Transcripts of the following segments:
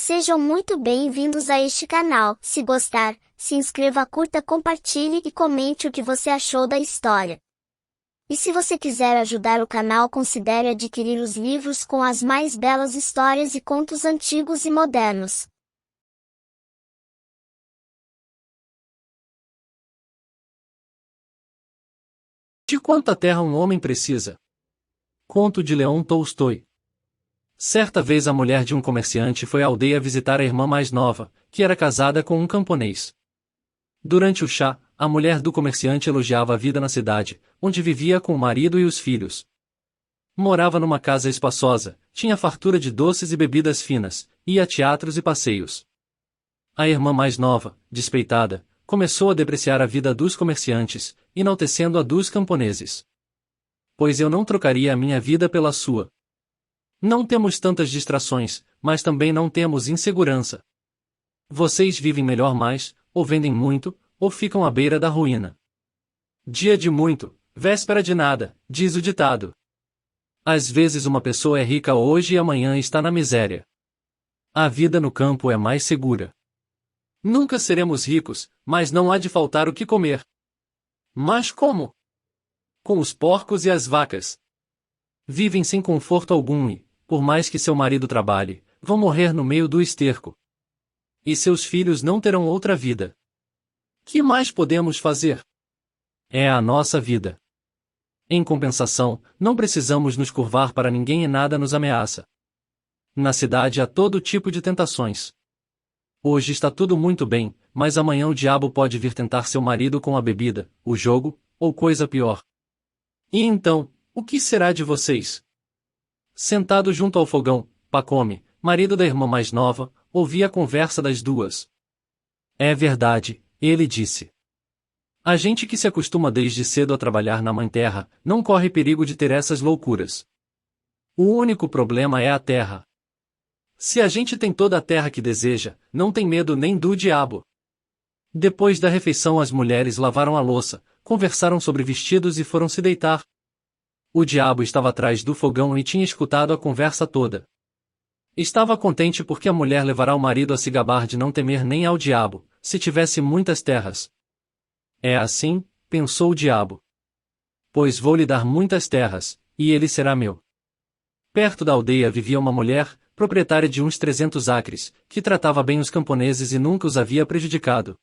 Sejam muito bem-vindos a este canal. Se gostar, se inscreva, curta, compartilhe e comente o que você achou da história. E se você quiser ajudar o canal, considere adquirir os livros com as mais belas histórias e contos antigos e modernos. De quanta terra um homem precisa? Conto de Leão Tolstói. Certa vez a mulher de um comerciante foi à aldeia visitar a irmã mais nova, que era casada com um camponês. Durante o chá, a mulher do comerciante elogiava a vida na cidade, onde vivia com o marido e os filhos. Morava numa casa espaçosa, tinha fartura de doces e bebidas finas, ia a teatros e passeios. A irmã mais nova, despeitada, começou a depreciar a vida dos comerciantes, enaltecendo a dos camponeses. Pois eu não trocaria a minha vida pela sua. Não temos tantas distrações, mas também não temos insegurança. Vocês vivem melhor mais, ou vendem muito, ou ficam à beira da ruína. Dia de muito, véspera de nada, diz o ditado. Às vezes uma pessoa é rica hoje e amanhã está na miséria. A vida no campo é mais segura. Nunca seremos ricos, mas não há de faltar o que comer. Mas como? Com os porcos e as vacas. Vivem sem conforto algum e, por mais que seu marido trabalhe, vão morrer no meio do esterco. E seus filhos não terão outra vida. Que mais podemos fazer? É a nossa vida. Em compensação, não precisamos nos curvar para ninguém e nada nos ameaça. Na cidade há todo tipo de tentações. Hoje está tudo muito bem, mas amanhã o diabo pode vir tentar seu marido com a bebida, o jogo, ou coisa pior. E então, o que será de vocês? Sentado junto ao fogão, Pacome, marido da irmã mais nova, ouvia a conversa das duas. É verdade, ele disse. A gente que se acostuma desde cedo a trabalhar na mãe terra, não corre perigo de ter essas loucuras. O único problema é a terra. Se a gente tem toda a terra que deseja, não tem medo nem do diabo. Depois da refeição as mulheres lavaram a louça, conversaram sobre vestidos e foram se deitar. O diabo estava atrás do fogão e tinha escutado a conversa toda. Estava contente porque a mulher levará o marido a se gabar de não temer nem ao diabo, se tivesse muitas terras. É assim, pensou o diabo. Pois vou lhe dar muitas terras, e ele será meu. Perto da aldeia vivia uma mulher, proprietária de uns 300 acres, que tratava bem os camponeses e nunca os havia prejudicado.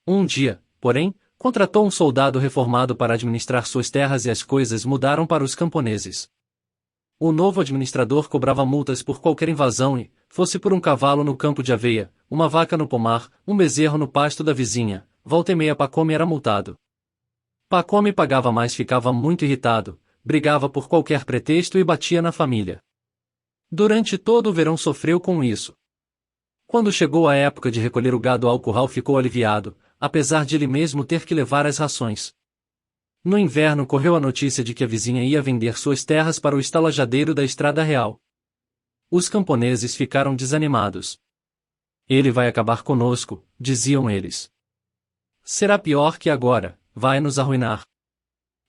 Um dia, porém, contratou um soldado reformado para administrar suas terras e as coisas mudaram para os camponeses. O novo administrador cobrava multas por qualquer invasão e, fosse por um cavalo no campo de aveia, uma vaca no pomar, um bezerro no pasto da vizinha, volta e meia Pacome era multado. Pacome pagava mas ficava muito irritado, brigava por qualquer pretexto e batia na família. Durante todo o verão sofreu com isso. Quando chegou a época de recolher o gado ao curral ficou aliviado, apesar de ele mesmo ter que levar as rações. No inverno correu a notícia de que a vizinha ia vender suas terras para o estalajadeiro da Estrada Real. Os camponeses ficaram desanimados. Ele vai acabar conosco, diziam eles. Será pior que agora, vai nos arruinar.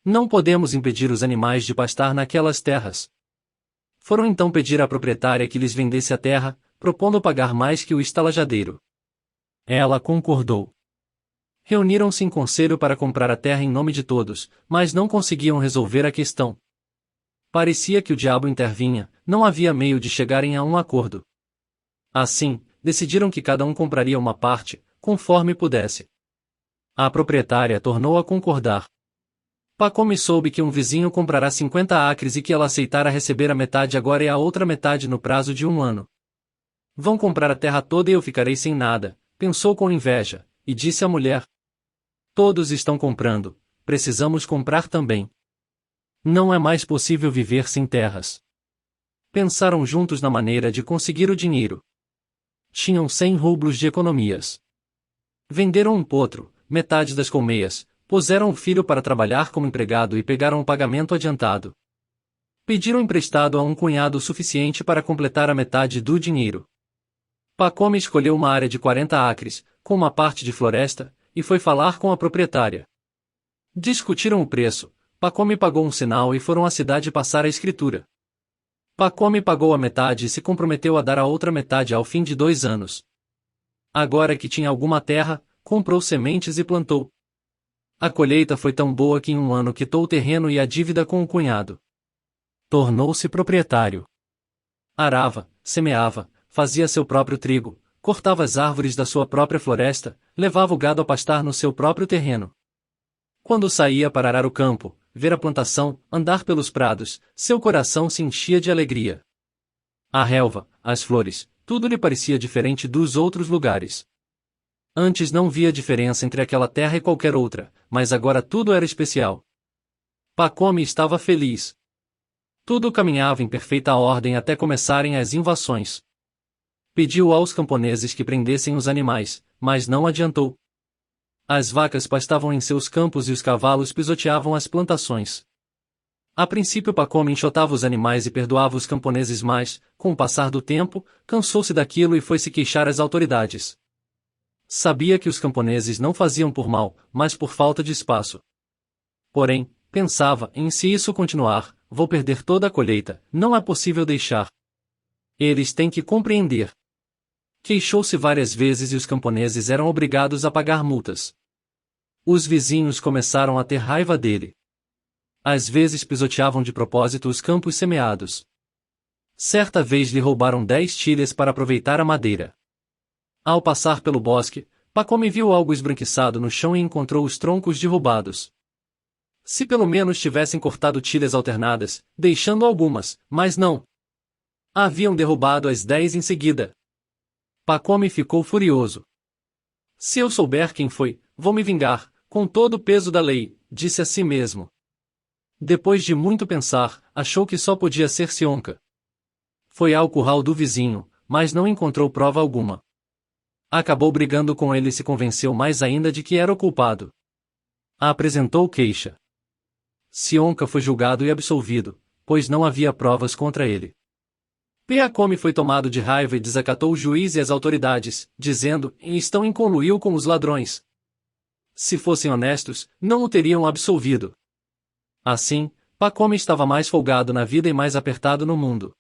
Não podemos impedir os animais de pastar naquelas terras. Foram então pedir à proprietária que lhes vendesse a terra, propondo pagar mais que o estalajadeiro. Ela concordou. Reuniram-se em conselho para comprar a terra em nome de todos, mas não conseguiam resolver a questão. Parecia que o diabo intervinha, não havia meio de chegarem a um acordo. Assim, decidiram que cada um compraria uma parte, conforme pudesse. A proprietária tornou a concordar. Pacome soube que um vizinho comprará 50 acres e que ela aceitara receber a metade agora e a outra metade no prazo de 1 ano. Vão comprar a terra toda e eu ficarei sem nada, pensou com inveja, e disse à mulher. Todos estão comprando, precisamos comprar também. Não é mais possível viver sem terras. Pensaram juntos na maneira de conseguir o dinheiro. Tinham 100 rublos de economias. Venderam um potro, metade das colmeias, puseram o filho para trabalhar como empregado e pegaram o pagamento adiantado. Pediram emprestado a um cunhado o suficiente para completar a metade do dinheiro. Pacome escolheu uma área de 40 acres, com uma parte de floresta, e foi falar com a proprietária. Discutiram o preço, Pacome pagou um sinal e foram à cidade passar a escritura. Pacome pagou a metade e se comprometeu a dar a outra metade ao fim de 2 anos. Agora que tinha alguma terra, comprou sementes e plantou. A colheita foi tão boa que em 1 ano quitou o terreno e a dívida com o cunhado. Tornou-se proprietário. Arava, semeava, fazia seu próprio trigo, cortava as árvores da sua própria floresta, levava o gado a pastar no seu próprio terreno. Quando saía para arar o campo, ver a plantação, andar pelos prados, seu coração se enchia de alegria. A relva, as flores, tudo lhe parecia diferente dos outros lugares. Antes não via diferença entre aquela terra e qualquer outra, mas agora tudo era especial. Pacome estava feliz. Tudo caminhava em perfeita ordem até começarem as invasões. Pediu aos camponeses que prendessem os animais, mas não adiantou. As vacas pastavam em seus campos e os cavalos pisoteavam as plantações. A princípio Pacome enxotava os animais e perdoava os camponeses, mas, com o passar do tempo, cansou-se daquilo e foi se queixar às autoridades. Sabia que os camponeses não faziam por mal, mas por falta de espaço. Porém, pensava, se isso continuar, vou perder toda a colheita, não é possível deixar. Eles têm que compreender. Queixou-se várias vezes e os camponeses eram obrigados a pagar multas. Os vizinhos começaram a ter raiva dele. Às vezes pisoteavam de propósito os campos semeados. Certa vez lhe roubaram 10 tilhas para aproveitar a madeira. Ao passar pelo bosque, Pacome viu algo esbranquiçado no chão e encontrou os troncos derrubados. Se pelo menos tivessem cortado tilhas alternadas, deixando algumas, mas não. Haviam derrubado as 10 em seguida. Pacome ficou furioso. Se eu souber quem foi, vou me vingar, com todo o peso da lei, disse a si mesmo. Depois de muito pensar, achou que só podia ser Sionca. Foi ao curral do vizinho, mas não encontrou prova alguma. Acabou brigando com ele e se convenceu mais ainda de que era o culpado. Apresentou queixa. Sionca foi julgado e absolvido, pois não havia provas contra ele. Pacome foi tomado de raiva e desacatou o juiz e as autoridades, dizendo, estão em conluio com os ladrões. Se fossem honestos, não o teriam absolvido. Assim, Pacome estava mais folgado na vida e mais apertado no mundo.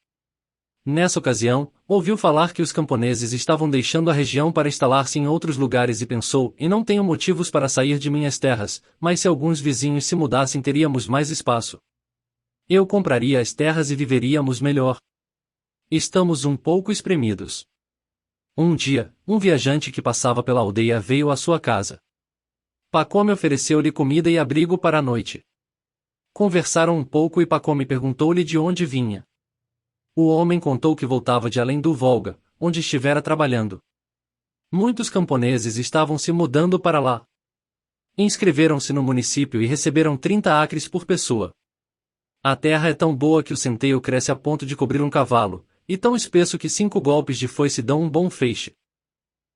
Nessa ocasião, ouviu falar que os camponeses estavam deixando a região para instalar-se em outros lugares e pensou, não tenho motivos para sair de minhas terras, mas se alguns vizinhos se mudassem teríamos mais espaço. Eu compraria as terras e viveríamos melhor. Estamos um pouco espremidos. Um dia, um viajante que passava pela aldeia veio à sua casa. Pacome ofereceu-lhe comida e abrigo para a noite. Conversaram um pouco e Pacome perguntou-lhe de onde vinha. O homem contou que voltava de além do Volga, onde estivera trabalhando. Muitos camponeses estavam se mudando para lá. Inscreveram-se no município e receberam 30 acres por pessoa. A terra é tão boa que o centeio cresce a ponto de cobrir um cavalo, e tão espesso que 5 golpes de foice dão um bom feixe.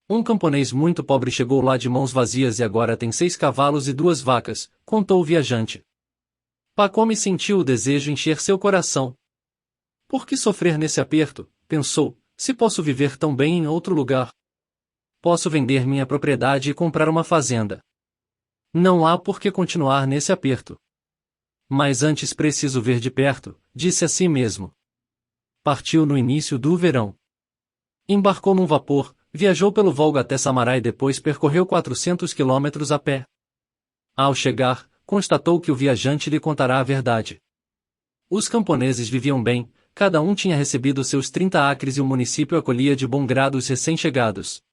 Um camponês muito pobre chegou lá de mãos vazias e agora tem 6 cavalos e 2 vacas, contou o viajante. Pacome sentiu o desejo encher seu coração. Por que sofrer nesse aperto, pensou, se posso viver tão bem em outro lugar? Posso vender minha propriedade e comprar uma fazenda. Não há por que continuar nesse aperto. Mas antes preciso ver de perto, disse a si mesmo. Partiu no início do verão. Embarcou num vapor, viajou pelo Volga até Samará e depois percorreu 400 quilômetros a pé. Ao chegar, constatou que o viajante lhe contará a verdade. Os camponeses viviam bem, cada um tinha recebido seus 30 acres e o município acolhia de bom grado os recém-chegados.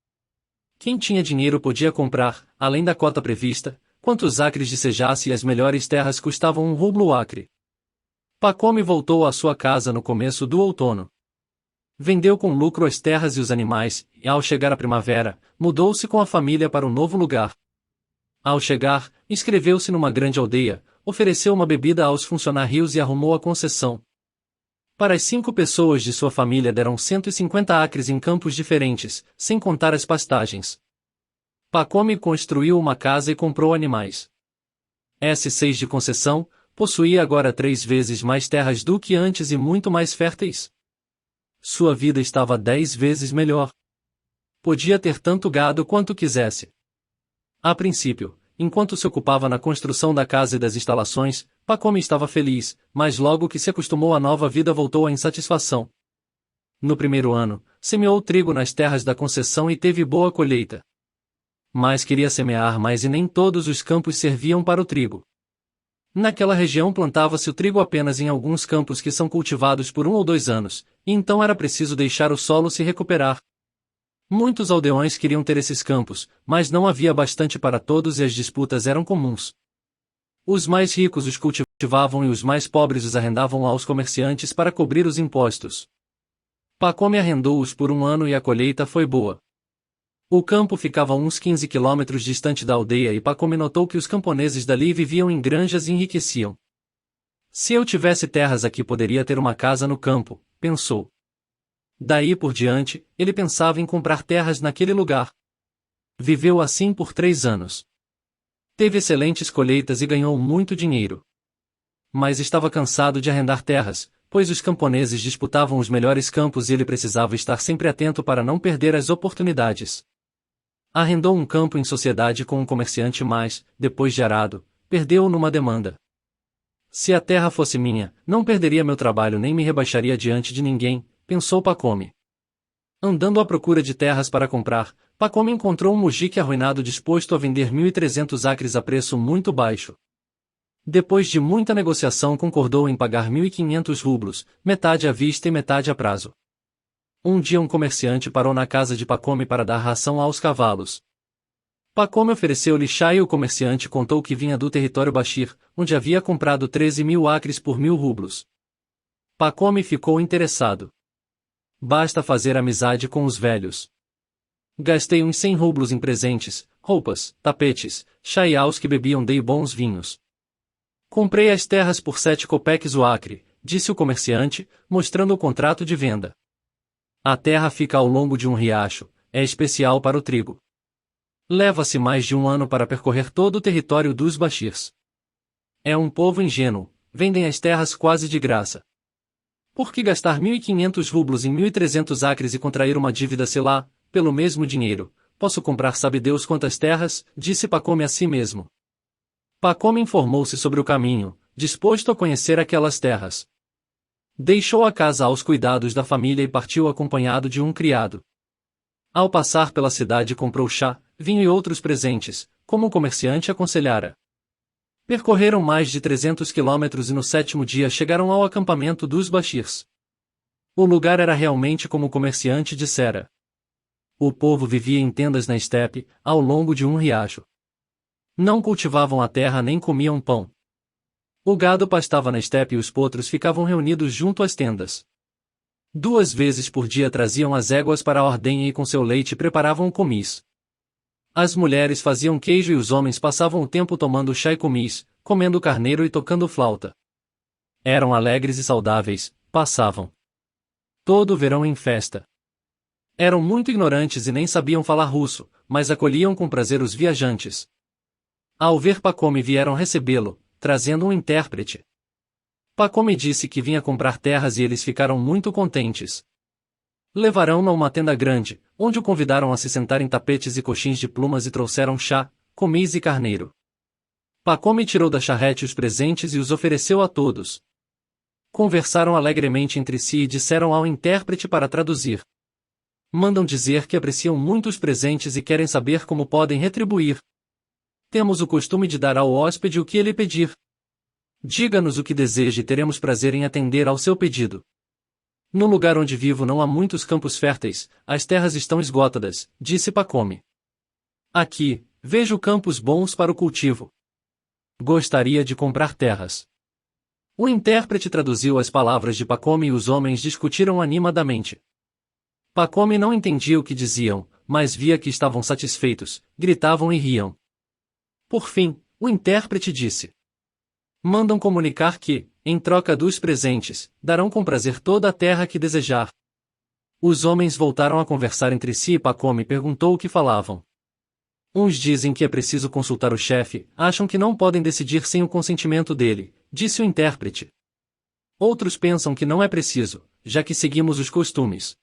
Quem tinha dinheiro podia comprar, além da cota prevista, quantos acres desejasse e as melhores terras custavam 1 rublo o acre. Pacome voltou à sua casa no começo do outono. Vendeu com lucro as terras e os animais, e ao chegar a primavera, mudou-se com a família para um novo lugar. Ao chegar, inscreveu-se numa grande aldeia, ofereceu uma bebida aos funcionários e arrumou a concessão. Para as 5 pessoas de sua família deram 150 acres em campos diferentes, sem contar as pastagens. Pacome construiu uma casa e comprou animais. S6 de concessão, possuía agora 3 vezes mais terras do que antes e muito mais férteis. Sua vida estava 10 vezes melhor. Podia ter tanto gado quanto quisesse. A princípio, enquanto se ocupava na construção da casa e das instalações, Pacome estava feliz, mas logo que se acostumou à nova vida voltou à insatisfação. No primeiro ano, semeou trigo nas terras da concessão e teve boa colheita. Mas queria semear mais e nem todos os campos serviam para o trigo. Naquela região plantava-se o trigo apenas em alguns campos que são cultivados por 1 ou 2 anos, e então era preciso deixar o solo se recuperar. Muitos aldeões queriam ter esses campos, mas não havia bastante para todos e as disputas eram comuns. Os mais ricos os cultivavam e os mais pobres os arrendavam aos comerciantes para cobrir os impostos. Pacome arrendou-os por 1 ano e a colheita foi boa. O campo ficava a uns 15 quilômetros distante da aldeia e Pacome notou que os camponeses dali viviam em granjas e enriqueciam. Se eu tivesse terras aqui poderia ter uma casa no campo, pensou. Daí por diante, ele pensava em comprar terras naquele lugar. Viveu assim por 3 anos. Teve excelentes colheitas e ganhou muito dinheiro. Mas estava cansado de arrendar terras, pois os camponeses disputavam os melhores campos e ele precisava estar sempre atento para não perder as oportunidades. Arrendou um campo em sociedade com um comerciante mas, depois de arado, perdeu-o numa demanda. Se a terra fosse minha, não perderia meu trabalho nem me rebaixaria diante de ninguém, pensou Pacome. Andando à procura de terras para comprar, Pacome encontrou um mujique arruinado disposto a vender 1.300 acres a preço muito baixo. Depois de muita negociação concordou em pagar 1.500 rublos, metade à vista e metade a prazo. Um dia um comerciante parou na casa de Pacome para dar ração aos cavalos. Pacome ofereceu-lhe chá e o comerciante contou que vinha do território Bashir, onde havia comprado 13.000 acres por 1.000 rublos. Pacome ficou interessado. Basta fazer amizade com os velhos. Gastei uns 100 rublos em presentes, roupas, tapetes, chá e aos que bebiam dei bons vinhos. Comprei as terras por 7 copeques o acre, disse o comerciante, mostrando o contrato de venda. A terra fica ao longo de um riacho, é especial para o trigo. Leva-se mais de 1 ano para percorrer todo o território dos Bashirs. É um povo ingênuo, vendem as terras quase de graça. Por que gastar 1.500 rublos em 1.300 acres e contrair uma dívida sei lá, pelo mesmo dinheiro, posso comprar sabe Deus quantas terras, disse Pacome a si mesmo. Pacome informou-se sobre o caminho, disposto a conhecer aquelas terras. Deixou a casa aos cuidados da família e partiu acompanhado de um criado. Ao passar pela cidade comprou chá, vinho e outros presentes, como o comerciante aconselhara. Percorreram mais de 300 quilômetros e no 7º dia chegaram ao acampamento dos Bashirs. O lugar era realmente como o comerciante dissera. O povo vivia em tendas na estepe, ao longo de um riacho. Não cultivavam a terra nem comiam pão. O gado pastava na estepe e os potros ficavam reunidos junto às tendas. 2 vezes por dia traziam as éguas para a ordenha e com seu leite preparavam o comis. As mulheres faziam queijo e os homens passavam o tempo tomando chá e comis, comendo carneiro e tocando flauta. Eram alegres e saudáveis, passavam todo o verão em festa. Eram muito ignorantes e nem sabiam falar russo, mas acolhiam com prazer os viajantes. Ao ver Pacome vieram recebê-lo, trazendo um intérprete. Pacome disse que vinha comprar terras e eles ficaram muito contentes. Levaram-no a uma tenda grande, onde o convidaram a se sentar em tapetes e coxins de plumas e trouxeram chá, comis e carneiro. Pacome tirou da charrete os presentes e os ofereceu a todos. Conversaram alegremente entre si e disseram ao intérprete para traduzir. Mandam dizer que apreciam muito os presentes e querem saber como podem retribuir. Temos o costume de dar ao hóspede o que ele pedir. Diga-nos o que deseja e teremos prazer em atender ao seu pedido. No lugar onde vivo não há muitos campos férteis, as terras estão esgotadas, disse Pacome. Aqui, vejo campos bons para o cultivo. Gostaria de comprar terras. O intérprete traduziu as palavras de Pacome e os homens discutiram animadamente. Pacome não entendia o que diziam, mas via que estavam satisfeitos, gritavam e riam. Por fim, o intérprete disse. Mandam comunicar que, em troca dos presentes, darão com prazer toda a terra que desejar. Os homens voltaram a conversar entre si e Pacome perguntou o que falavam. Uns dizem que é preciso consultar o chefe, acham que não podem decidir sem o consentimento dele, disse o intérprete. Outros pensam que não é preciso, já que seguimos os costumes.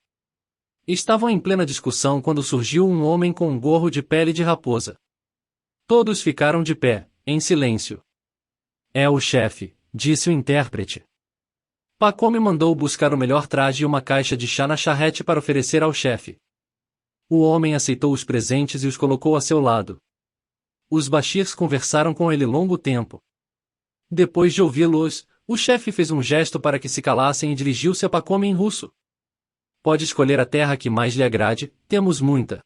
Estavam em plena discussão quando surgiu um homem com um gorro de pele de raposa. Todos ficaram de pé, em silêncio. É o chefe, disse o intérprete. Pacome mandou buscar o melhor traje e uma caixa de chá na charrete para oferecer ao chefe. O homem aceitou os presentes e os colocou a seu lado. Os bashirs conversaram com ele longo tempo. Depois de ouvi-los, o chefe fez um gesto para que se calassem e dirigiu-se a Pacome em russo. Pode escolher a terra que mais lhe agrade, temos muita.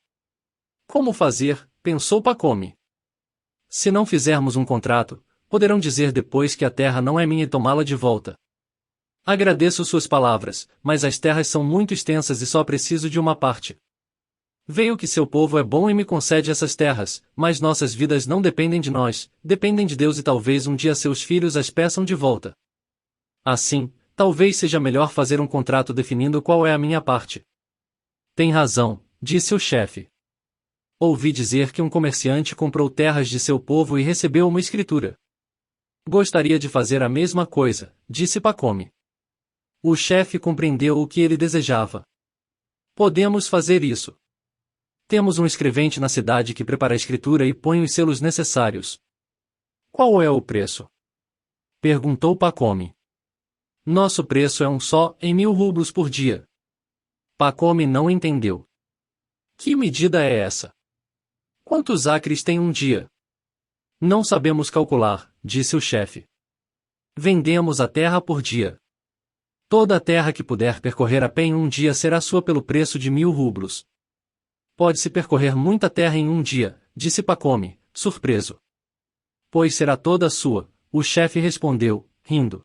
Como fazer, pensou Pacome. Se não fizermos um contrato, poderão dizer depois que a terra não é minha e tomá-la de volta. Agradeço suas palavras, mas as terras são muito extensas e só preciso de uma parte. Veio que seu povo é bom e me concede essas terras, mas nossas vidas não dependem de nós, dependem de Deus e talvez um dia seus filhos as peçam de volta. Assim, talvez seja melhor fazer um contrato definindo qual é a minha parte. Tem razão, disse o chefe. Ouvi dizer que um comerciante comprou terras de seu povo e recebeu uma escritura. Gostaria de fazer a mesma coisa, disse Pacome. O chefe compreendeu o que ele desejava. Podemos fazer isso. Temos um escrevente na cidade que prepara a escritura e põe os selos necessários. Qual é o preço? Perguntou Pacome. Nosso preço é um só, em 1000 rublos por dia. Pacome não entendeu. Que medida é essa? Quantos acres tem um dia? Não sabemos calcular, disse o chefe. Vendemos a terra por dia. Toda a terra que puder percorrer a pé em um dia será sua pelo preço de 1000 rublos. Pode-se percorrer muita terra em um dia, disse Pacome, surpreso. Pois será toda sua, o chefe respondeu, rindo.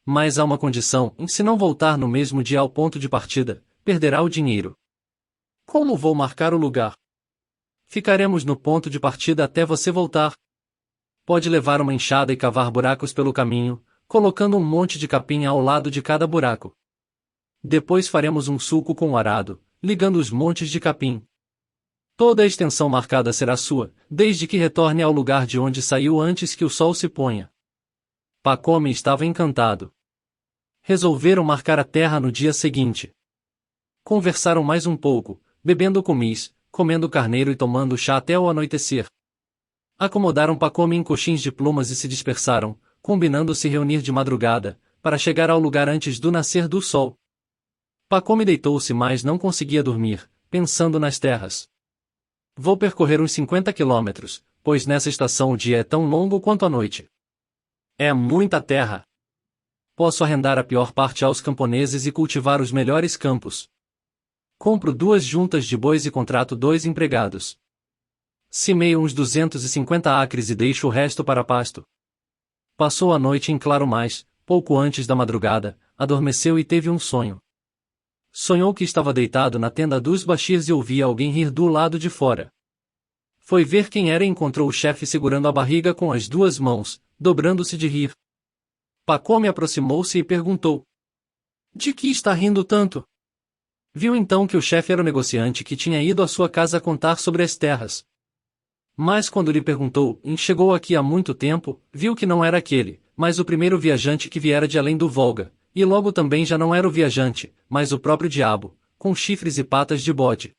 Mas há uma condição, se não voltar no mesmo dia ao ponto de partida, perderá o dinheiro. Como vou marcar o lugar? Ficaremos no ponto de partida até você voltar. Pode levar uma enxada e cavar buracos pelo caminho, colocando um monte de capim ao lado de cada buraco. Depois faremos um sulco com o arado, ligando os montes de capim. Toda a extensão marcada será sua, desde que retorne ao lugar de onde saiu antes que o sol se ponha. Pacome estava encantado. Resolveram marcar a terra no dia seguinte. Conversaram mais um pouco, bebendo comis, comendo carneiro e tomando chá até o anoitecer. Acomodaram Pacome em coxins de plumas e se dispersaram, combinando se reunir de madrugada, para chegar ao lugar antes do nascer do sol. Pacome deitou-se mas não conseguia dormir, pensando nas terras. Vou percorrer uns 50 quilômetros, pois nessa estação o dia é tão longo quanto a noite. É muita terra. Posso arrendar a pior parte aos camponeses e cultivar os melhores campos. Compro 2 juntas de bois e contrato 2 empregados. Semeio uns 250 acres e deixo o resto para pasto. Passou a noite em claro mas, pouco antes da madrugada, adormeceu e teve um sonho. Sonhou que estava deitado na tenda dos bashirs e ouvia alguém rir do lado de fora. Foi ver quem era e encontrou o chefe segurando a barriga com as 2 mãos, dobrando-se de rir. Pacome aproximou-se e perguntou: De que está rindo tanto? Viu então que o chefe era o negociante que tinha ido à sua casa contar sobre as terras. Mas quando lhe perguntou, chegou aqui há muito tempo, viu que não era aquele, mas o primeiro viajante que viera de além do Volga, e logo também já não era o viajante, mas o próprio diabo, com chifres e patas de bode.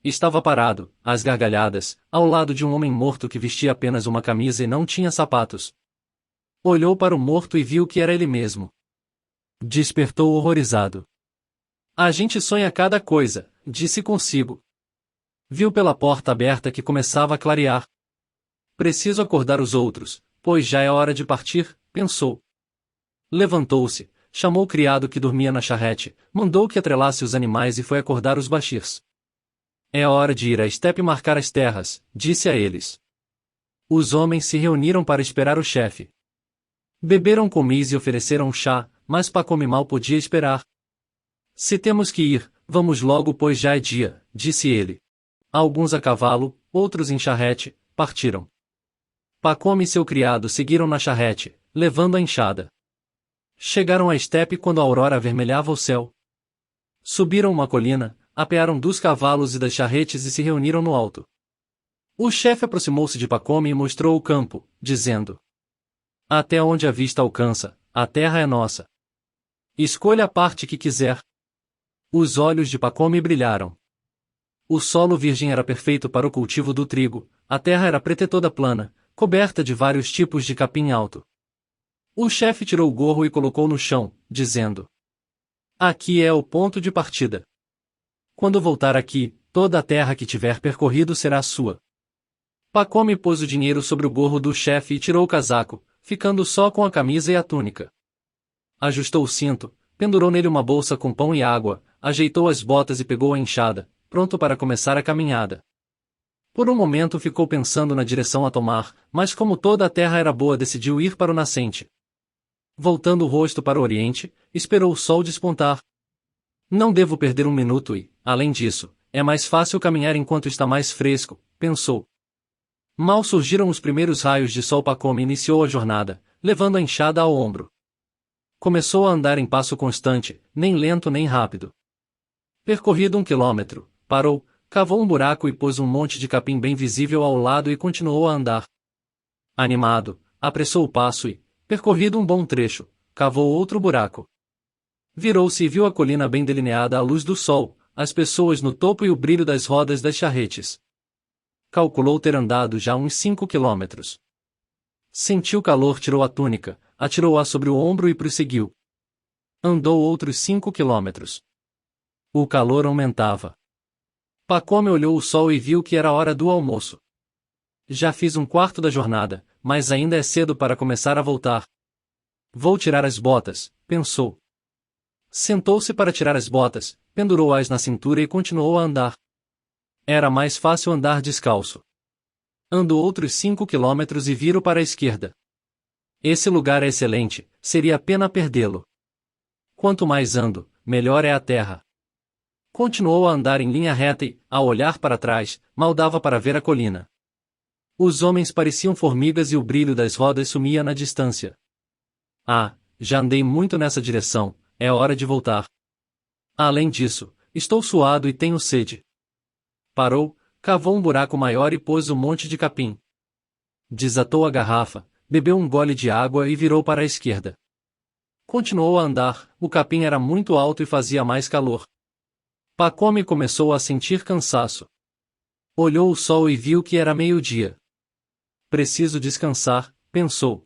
Estava parado, às gargalhadas, ao lado de um homem morto que vestia apenas uma camisa e não tinha sapatos. Olhou para o morto e viu que era ele mesmo. Despertou horrorizado. A gente sonha cada coisa, disse consigo. Viu pela porta aberta que começava a clarear. Preciso acordar os outros, pois já é hora de partir, pensou. Levantou-se, chamou o criado que dormia na charrete, mandou que atrelasse os animais e foi acordar os bashirs. É hora de ir à estepe marcar as terras, disse a eles. Os homens se reuniram para esperar o chefe. Beberam comis e ofereceram chá, mas Pacome mal podia esperar. Se temos que ir, vamos logo pois já é dia, disse ele. Alguns a cavalo, outros em charrete, partiram. Pacome e seu criado seguiram na charrete, levando a enxada. Chegaram à estepe quando a aurora avermelhava o céu. Subiram uma colina, apearam dos cavalos e das charretes e se reuniram no alto. O chefe aproximou-se de Pacome e mostrou o campo, dizendo: Até onde a vista alcança, a terra é nossa. Escolha a parte que quiser. Os olhos de Pacome brilharam. O solo virgem era perfeito para o cultivo do trigo, a terra era preta e toda plana, coberta de vários tipos de capim alto. O chefe tirou o gorro e colocou no chão, dizendo: aqui é o ponto de partida. Quando voltar aqui, toda a terra que tiver percorrido será sua. Pacome pôs o dinheiro sobre o gorro do chefe e tirou o casaco, ficando só com a camisa e a túnica. Ajustou o cinto, pendurou nele uma bolsa com pão e água, ajeitou as botas e pegou a enxada, pronto para começar a caminhada. Por um momento ficou pensando na direção a tomar, mas como toda a terra era boa decidiu ir para o nascente. Voltando o rosto para o oriente, esperou o sol despontar. Não devo perder um minuto e, além disso, é mais fácil caminhar enquanto está mais fresco, pensou. Mal surgiram os primeiros raios de sol. Pacome iniciou a jornada, levando a enxada ao ombro. Começou a andar em passo constante, nem lento nem rápido. Percorrido 1 quilômetro, parou, cavou um buraco e pôs um monte de capim bem visível ao lado e continuou a andar. Animado, apressou o passo e, percorrido um bom trecho, cavou outro buraco. Virou-se e viu a colina bem delineada à luz do sol, as pessoas no topo e o brilho das rodas das charretes. Calculou ter andado já uns 5 quilômetros. Sentiu calor, tirou a túnica, atirou-a sobre o ombro e prosseguiu. Andou outros 5 quilômetros. O calor aumentava. Pacome olhou o sol e viu que era hora do almoço. Já fiz um quarto da jornada, mas ainda é cedo para começar a voltar. Vou tirar as botas, pensou. Sentou-se para tirar as botas, pendurou-as na cintura e continuou a andar. Era mais fácil andar descalço. Andou outros 5 quilômetros e virou para a esquerda. Esse lugar é excelente, seria pena perdê-lo. Quanto mais ando, melhor é a terra. Continuou a andar em linha reta e, ao olhar para trás, mal dava para ver a colina. Os homens pareciam formigas e o brilho das rodas sumia na distância. Ah, já andei muito nessa direção, é hora de voltar. Além disso, estou suado e tenho sede. Parou, cavou um buraco maior e pôs um monte de capim. Desatou a garrafa, bebeu um gole de água e virou para a esquerda. Continuou a andar, o capim era muito alto e fazia mais calor. Pacome começou a sentir cansaço. Olhou o sol e viu que era meio-dia. Preciso descansar, pensou.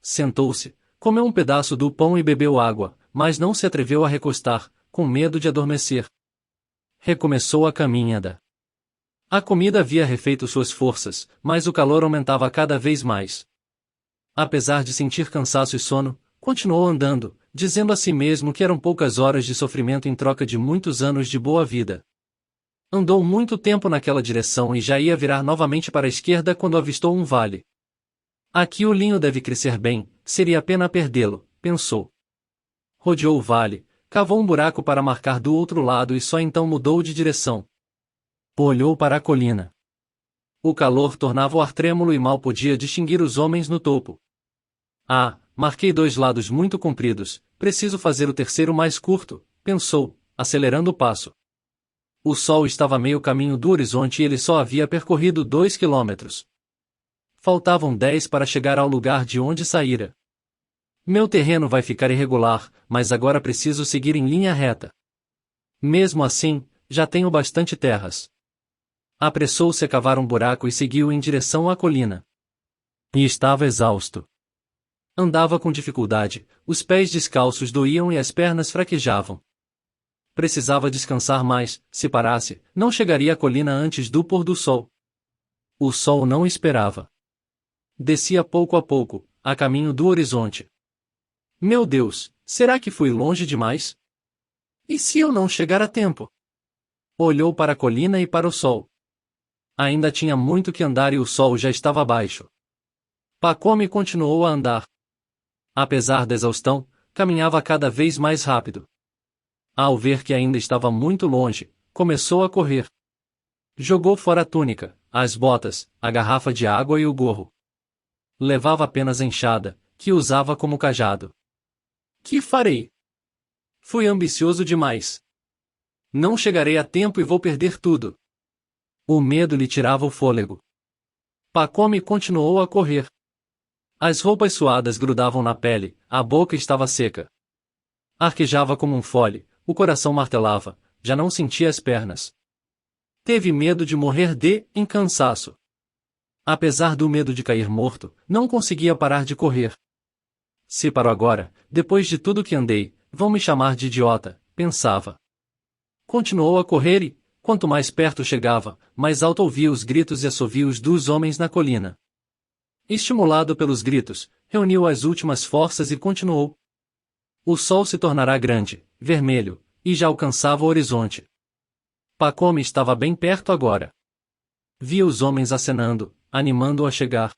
Sentou-se, comeu um pedaço do pão e bebeu água, mas não se atreveu a recostar, com medo de adormecer. Recomeçou a caminhada. A comida havia refeito suas forças, mas o calor aumentava cada vez mais. Apesar de sentir cansaço e sono, continuou andando, dizendo a si mesmo que eram poucas horas de sofrimento em troca de muitos anos de boa vida. Andou muito tempo naquela direção e já ia virar novamente para a esquerda quando avistou um vale. Aqui o linho deve crescer bem, seria pena perdê-lo, pensou. Rodeou o vale, cavou um buraco para marcar do outro lado e só então mudou de direção. Olhou para a colina. O calor tornava o ar trêmulo e mal podia distinguir os homens no topo. Ah, marquei 2 lados muito compridos, preciso fazer o terceiro mais curto, pensou, acelerando o passo. O sol estava meio caminho do horizonte e ele só havia percorrido 2 quilômetros. Faltavam 10 para chegar ao lugar de onde saíra. Meu terreno vai ficar irregular, mas agora preciso seguir em linha reta. Mesmo assim, já tenho bastante terras. Apressou-se a cavar um buraco e seguiu em direção à colina. E estava exausto. Andava com dificuldade, os pés descalços doíam e as pernas fraquejavam. Precisava descansar mais, se parasse, não chegaria à colina antes do pôr do sol. O sol não esperava. Descia pouco a pouco, a caminho do horizonte. Meu Deus, será que fui longe demais? E se eu não chegar a tempo? Olhou para a colina e para o sol. Ainda tinha muito que andar e o sol já estava baixo. Pacome continuou a andar. Apesar da exaustão, caminhava cada vez mais rápido. Ao ver que ainda estava muito longe, começou a correr. Jogou fora a túnica, as botas, a garrafa de água e o gorro. Levava apenas a enxada, que usava como cajado. Que farei? Fui ambicioso demais. Não chegarei a tempo e vou perder tudo. O medo lhe tirava o fôlego. Pacome continuou a correr. As roupas suadas grudavam na pele, a boca estava seca. Arquejava como um fole, o coração martelava, já não sentia as pernas. Teve medo de morrer de cansaço. Apesar do medo de cair morto, não conseguia parar de correr. Se paro agora, depois de tudo que andei, vão me chamar de idiota, pensava. Continuou a correr e, quanto mais perto chegava, mais alto ouvia os gritos e assovios dos homens na colina. Estimulado pelos gritos, reuniu as últimas forças e continuou. O sol se tornará grande, vermelho, e já alcançava o horizonte. Pacome estava bem perto agora. Via os homens acenando, animando-o a chegar.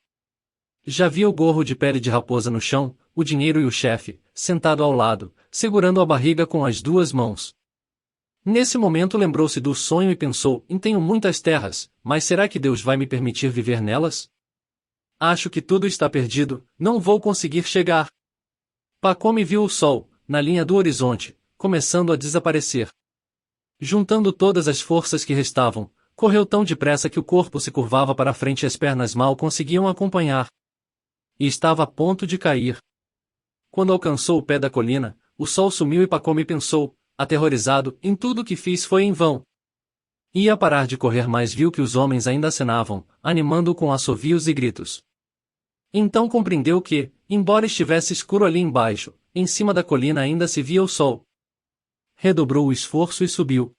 Já via o gorro de pele de raposa no chão, o dinheiro e o chefe, sentado ao lado, segurando a barriga com as duas mãos. Nesse momento lembrou-se do sonho e pensou: tenho muitas terras, mas será que Deus vai me permitir viver nelas? Acho que tudo está perdido, não vou conseguir chegar. Pacome viu o sol, na linha do horizonte, começando a desaparecer. Juntando todas as forças que restavam, correu tão depressa que o corpo se curvava para frente e as pernas mal conseguiam acompanhar. E estava a ponto de cair. Quando alcançou o pé da colina, o sol sumiu e Pacome pensou, aterrorizado: tudo o que fiz foi em vão. Ia parar de correr, mas viu que os homens ainda acenavam, animando-o com assovios e gritos. Então compreendeu que, embora estivesse escuro ali embaixo, em cima da colina ainda se via o sol. Redobrou o esforço e subiu.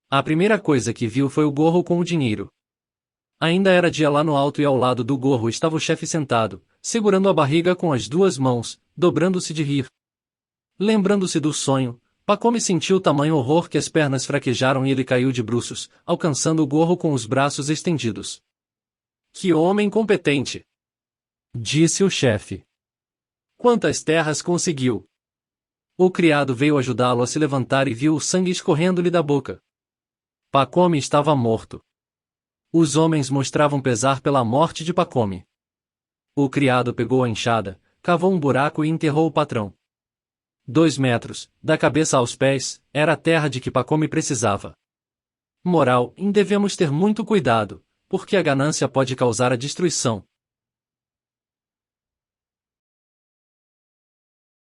A primeira coisa que viu foi o gorro com o dinheiro. Ainda era dia lá no alto e ao lado do gorro estava o chefe sentado, segurando a barriga com as duas mãos, dobrando-se de rir. Lembrando-se do sonho, Pacome sentiu tamanho horror que as pernas fraquejaram e ele caiu de bruços, alcançando o gorro com os braços estendidos. Que homem competente! Disse o chefe. Quantas terras conseguiu? O criado veio ajudá-lo a se levantar e viu o sangue escorrendo-lhe da boca. Pacome estava morto. Os homens mostravam pesar pela morte de Pacome. O criado pegou a enxada, cavou um buraco e enterrou o patrão. 2 metros, da cabeça aos pés, era a terra de que Pacome precisava. Moral: devemos ter muito cuidado, porque a ganância pode causar a destruição.